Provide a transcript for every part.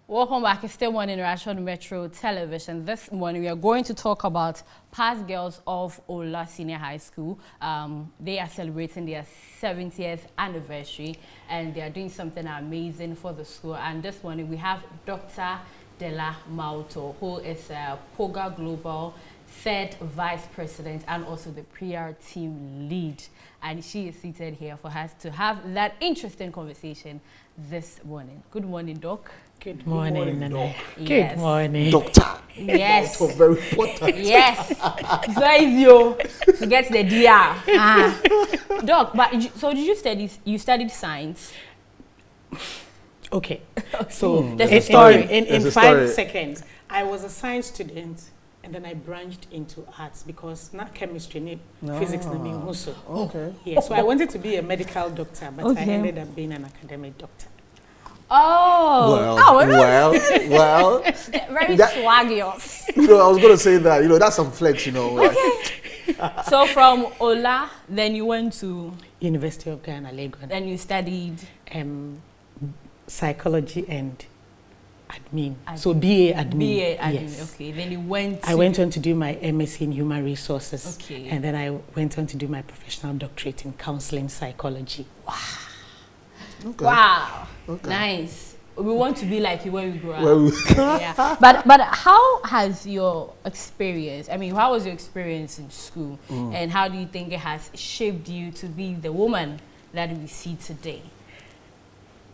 Welcome back. It's still Morning Rush on Metro Television. This morning we are going to talk about past girls of OLA Senior High School. They are celebrating their 70th anniversary and they are doing something amazing for the school. And this morning we have Dr. Della Mauto, who is a POGA Global third vice president and also the PR team lead. And she is seated here for us to have that interesting conversation this morning. Good morning, Doc. Good morning, Nana. Yes. Good morning, Doctor. Yes. That was very important. Yes. It's very easy to get the DR. Doc, but so did you studied science? Okay. So There's a story. In 5 seconds, I was a science student and then I branched into arts because not chemistry, physics, also. Okay. Yeah, so I wanted to be a medical doctor, but I ended up being an academic doctor. Oh. Well. Very swaggios. You know, I was going to say that. You know, that's some flex, you know. Okay. So from OLA, then you went to? University of Ghana, Lagos. Then you studied? Psychology and admin. So BA admin. BA admin, yes. Okay. Then you went to? I went on to do my MSc in human resources. Okay. And then I went on to do my professional doctorate in counseling psychology. Wow. Okay. Wow. Okay. Nice. We want to be like you when we grow up. Well, Yeah. But how has your experience, I mean, how was your experience in school? And how do you think it has shaped you to be the woman that we see today?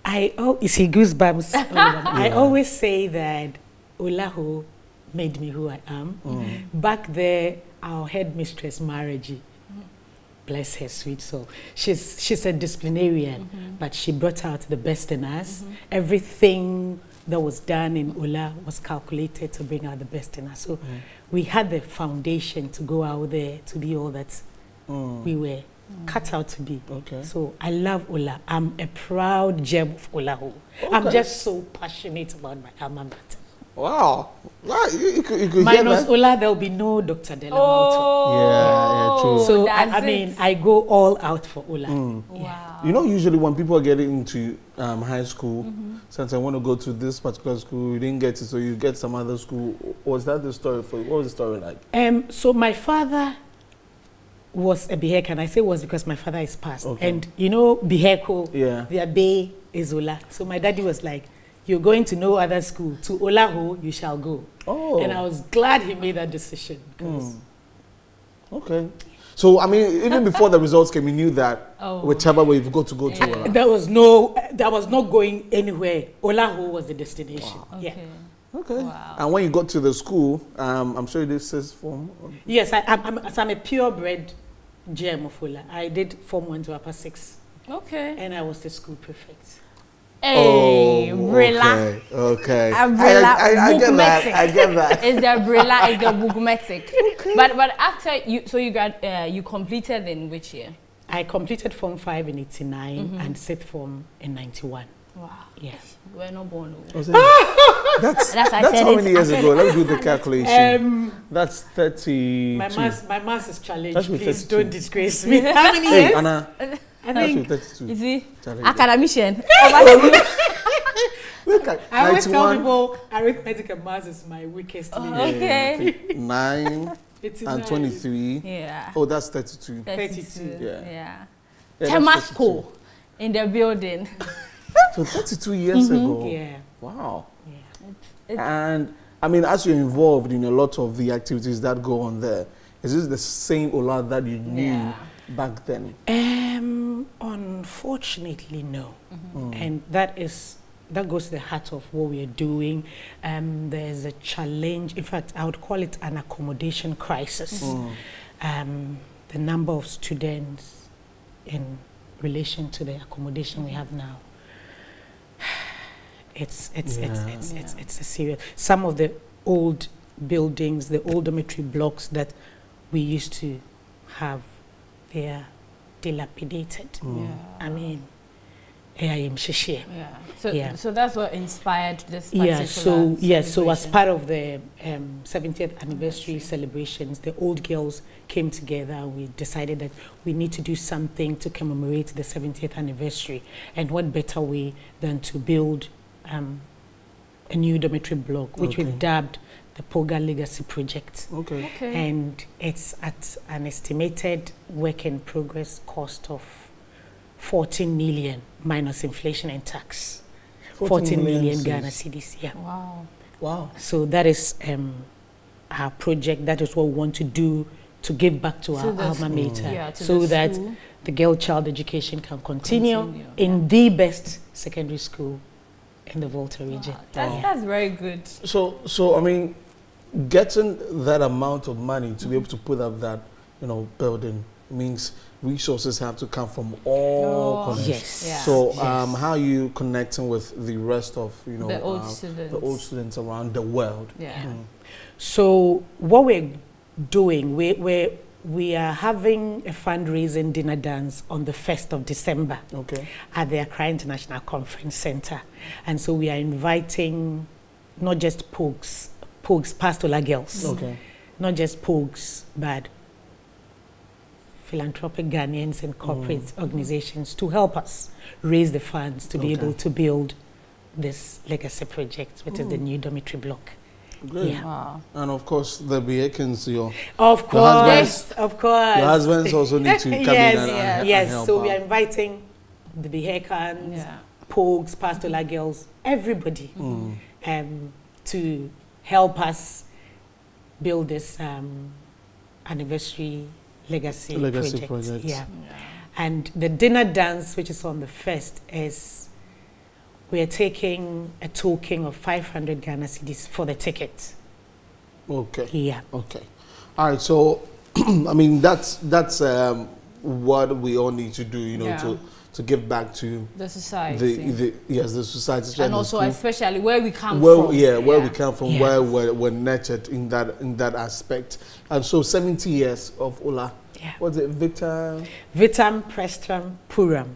You see goosebumps. I always say that Olahu made me who I am. Back there, our headmistress, Margie, bless her sweet soul. She's a disciplinarian, but she brought out the best in us. Everything that was done in Ola was calculated to bring out the best in us. So we had the foundation to go out there to be all that we were cut out to be. Okay. So I love Ola. I'm a proud gem of Olahu. Okay. I'm just so passionate about my alma mater. wow. You could Minus Ola, there will be no Dr. Della Mauto. Yeah, true. So I mean, I go all out for Ola. Wow. You know, usually when people are getting into high school, since I want to go to this particular school, you didn't get it, so you get some other school. Was that the story for you? What was the story like? So my father was a Bihek, and I say was because my father is passed. Okay. And you know, Biheko, their bay is Ola. So my daddy was like, you're going to no other school. To Olahu, you shall go. Oh. And I was glad he made that decision. Okay. So, I mean, even before the results came, you knew that whichever way you've got to go to Ola. There was no going anywhere. Olahu was the destination. Wow. Okay. Yeah. Okay. Wow. And when you got to the school, I'm sure you did sixth form. Yes, I'm a purebred gem of Ola. I did Form 1 to Upper 6. Okay. And I was the school prefect. Hey, Brilla. Okay. I get that. I get that. It's the Brilla, it's the Bugmetic. Okay. But after you completed in which year? I completed Form 5 in 89 and sixth form in 91. Wow. Yes. You were not born. That's how many years ago? Let's do the calculation. That's 30. My maths is challenged. Please don't disgrace me. How many years? Hey, Anna. I think, you see, academician. Look at I always tell people arithmetic and maths is my weakest link. Okay. 9 and 23. Yeah. Oh, that's 32. 32. Yeah. Temasco in the building. So 32 years ago. Yeah. Wow. Yeah. And I mean, as you're involved in a lot of the activities that go on there, is this the same Ola that you knew back then? Unfortunately, no. And that goes to the heart of what we are doing. There's a challenge. In fact, I would call it an accommodation crisis. The number of students in relation to the accommodation we have now. It's a serious. Some of the old buildings, the old dormitory blocks that we used to have, they are dilapidated. I mean, So that's what inspired this particular so as part of the 70th anniversary celebrations, the old girls came together. We decided that we need to do something to commemorate the 70th anniversary, and what better way than to build a new dormitory block, which we've dubbed the POGA Legacy Project. Okay. And it's at an estimated work in progress cost of 14 million minus inflation and tax. 14 million Ghana cedis. Yeah. Wow. Wow. So that is our project. That is what we want to do to give back to our alma mater, so that the girl child education can continue in the best secondary school in the Volta region. That's very good. So I mean, getting that amount of money to be able to put up that, you know, building means resources have to come from all corners. Yes. Yeah. So how are you connecting with the rest of, you know, the old students around the world? Yeah. So what we're doing, we are having a fundraising dinner dance on the 1st of December at the Accra International Conference Center. And so we are inviting not just POGs, pastoral girls, not just POGs, but philanthropic Ghanaians and corporate organizations to help us raise the funds to be able to build this legacy project, which is the new dormitory block. Great. Yeah. Wow. And of course, the Behekins, your husbands, your husbands also need to come in and help so out. we are inviting the Behekins, POGs, pastoral girls, everybody to help us build this anniversary legacy project. Yeah. And the dinner dance, which is on the 1st, is we are taking a token of 500 Ghana cedis for the ticket. Okay. Yeah. Okay. All right. So, I mean, that's what we all need to do, you know, to give back to the society. The society, and also especially where we come from. Where we come from, where we're nurtured in that aspect. And so 70 years of OLA. Yeah. What's it? Vitam Prestram Puram.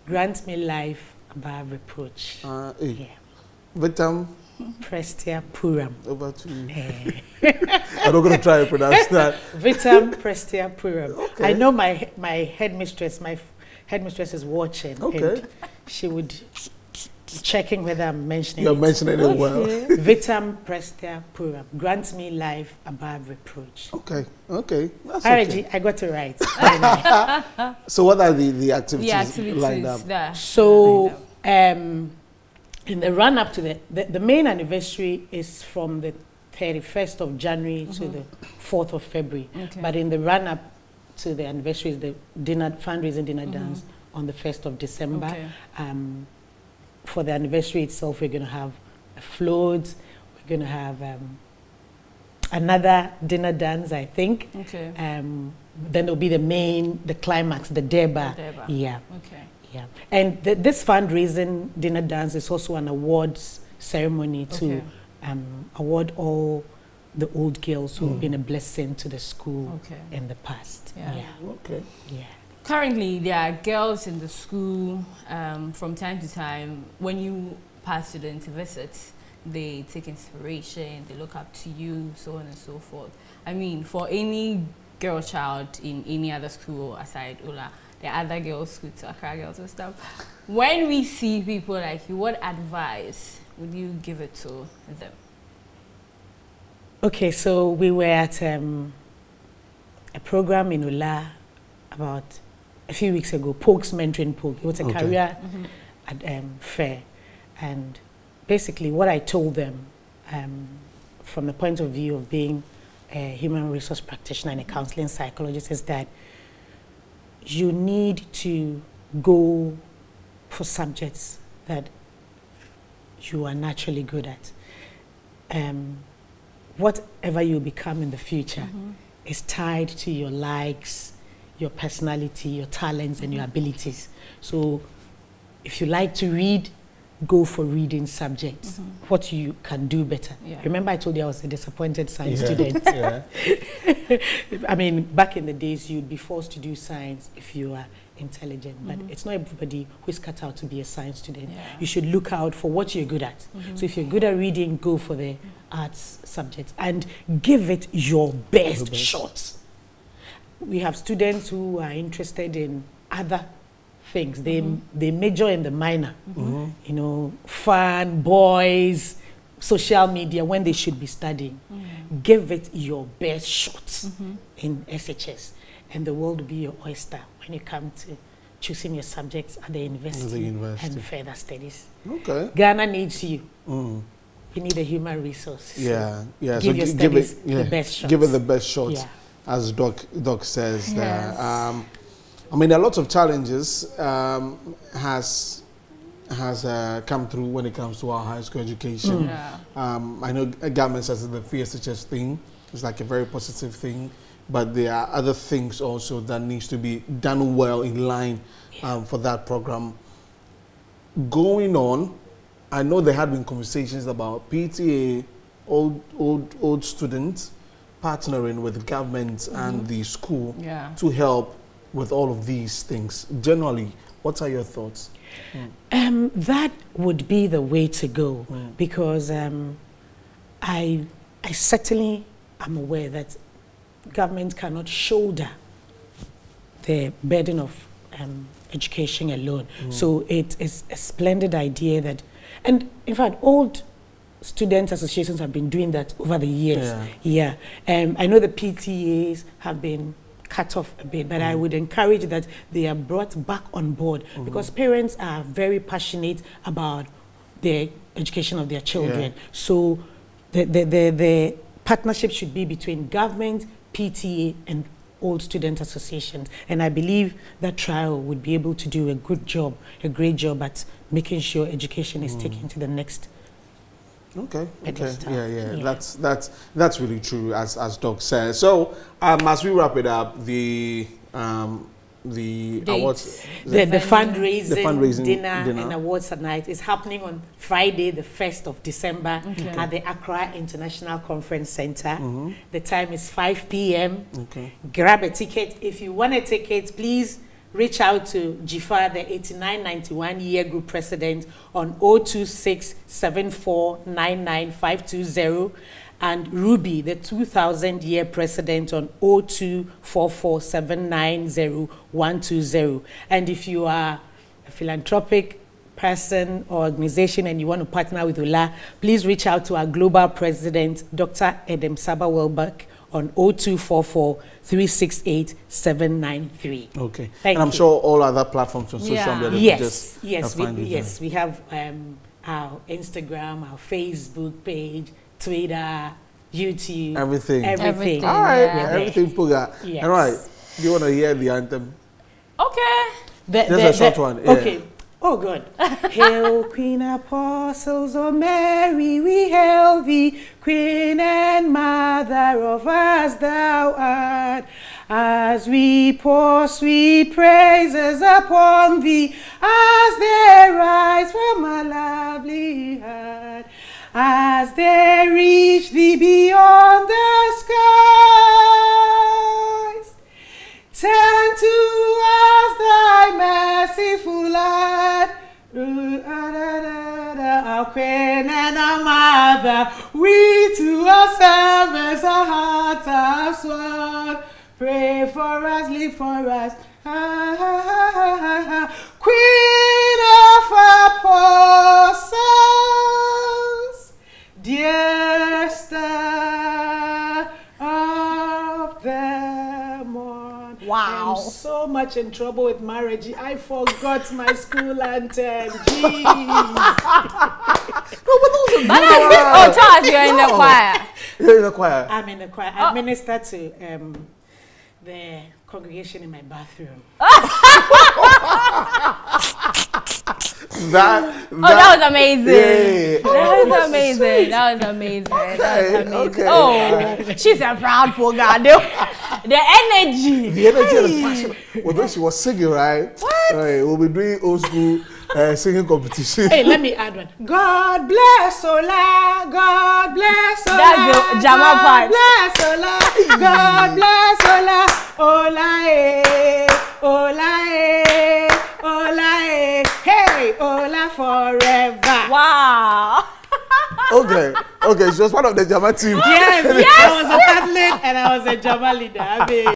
Grant me life above reproach. Vitam Prestia Puram. Over to you. I'm not going to try to pronounce that. Vitam Prestia Puram. Okay. I know my headmistress is watching. Okay. And she would checking whether I'm mentioning You're mentioning it well. Vitam Prestia Puram. Grant me life above reproach. Okay. That's okay. I got it right. So what are the activities lined up? There. So in the run up to the main anniversary is from the 31st of January to the 4th of February. But in the run up to the anniversary is the fundraising dinner dance on the 1st of December. For the anniversary itself, we're going to have a float. We're going to have another dinner dance, I think. Then there'll be the climax, the Deba. Yeah. Yeah. And this fundraising dinner dance is also an awards ceremony to award all the old girls who have been a blessing to the school in the past. Yeah. Currently, there are girls in the school from time to time. When you pass students visits, they take inspiration, they look up to you, so on and so forth. I mean, for any girl child in any other school aside OLA, there are other girls' schools, Accra girls and stuff. When we see people like you, what advice would you give it to them? Okay, so we were at a program in OLA about a few weeks ago, POGs Mentoring POG. It was a career fair. And basically what I told them from the point of view of being a human resource practitioner and a counseling psychologist is that you need to go for subjects that you are naturally good at. Whatever you become in the future is tied to your likes, your personality, your talents, and your abilities. So if you like to read, go for reading subjects, what you can do better. Remember I told you I was a disappointed science student? I mean, back in the days, you'd be forced to do science if you are intelligent, but it's not everybody who is cut out to be a science student. You should look out for what you're good at. So if you're good at reading, go for the arts subjects and give it your best shot. We have students who are interested in other things. They major in the minor, you know, fun, boys, social media when they should be studying. Give it your best shot in SHS, and the world will be your oyster when you come to choosing your subjects at the university, and further studies. Okay. Ghana needs you. We need a human resource. Yeah, so yeah. Give so your studies the best shot. Give it the best shot, as Doc says there. I mean, a lot of challenges has come through when it comes to our high school education. I know government says the free SHS thing is like a very positive thing, but there are other things also that needs to be done well in line for that program. Going on, I know there had been conversations about PTA, old students, partnering with the government and the school to help with all of these things. Generally, what are your thoughts? That would be the way to go, because I certainly am aware that government cannot shoulder the burden of education alone. So it is a splendid idea that, and in fact, old student associations have been doing that over the years. I know the PTAs have been cut off a bit, but I would encourage that they are brought back on board, because parents are very passionate about the education of their children. So the partnership should be between government, PTA, and old student associations. And I believe that trial would be able to do a good job, a great job at making sure education is taken to the next. Okay. That's really true, as Doc says. So as we wrap it up, the awards, the fundraising dinner and awards night is happening on Friday, the 1st of December at the Accra International Conference Center. The time is 5 p.m. Grab a ticket. If you want a ticket, please reach out to Jifa, the 8991 year group president, on 02674995520, and Ruby, the 2000 year president, on 02447902120. And if you are a philanthropic person or organization and you want to partner with OLA, please reach out to our global president, Dr. Edem Saba Welbeck, on 02443687993. Okay. And I'm sure all other platforms on social media. Yes, we have our Instagram, our Facebook page, Twitter, YouTube, everything. All right, everything POGA. All right. Do you want to hear the anthem? Okay. Just a short one. Okay. Oh, good. Hail, Queen Apostles, O Mary, we hail thee, Queen and Mother of us thou art. As we pour sweet praises upon thee, as they rise from a lovely heart, as they reach thee beyond the skies, turn to us thy merciful heart, our Queen and our Mother, we to our service our hearts have sworn. Pray for us, live for us, Queen of Apostles, dear star of the morn. Wow. I'm so much in trouble with marriage. I forgot my school anthem. Jeez. Oh, Charles, you're in the choir. You're in the choir. I'm in the choir. I minister to the congregation in my bathroom. That was amazing. That was amazing. That was amazing. Okay. Oh, she's a proud POGA. The energy. The energy and the passion. Although she was singing, right? What? Right, we'll be doing old school singing competition. Hey, let me add one. God bless Ola. God bless Ola. That's the Jama part. God bless Ola. God bless Ola. Ola, eh. Ola, eh. Ola, eh. Hey, Ola forever. Wow. Okay, she was part of the Jama team. Yes, I was a athlete and I was a Jama leader. I mean,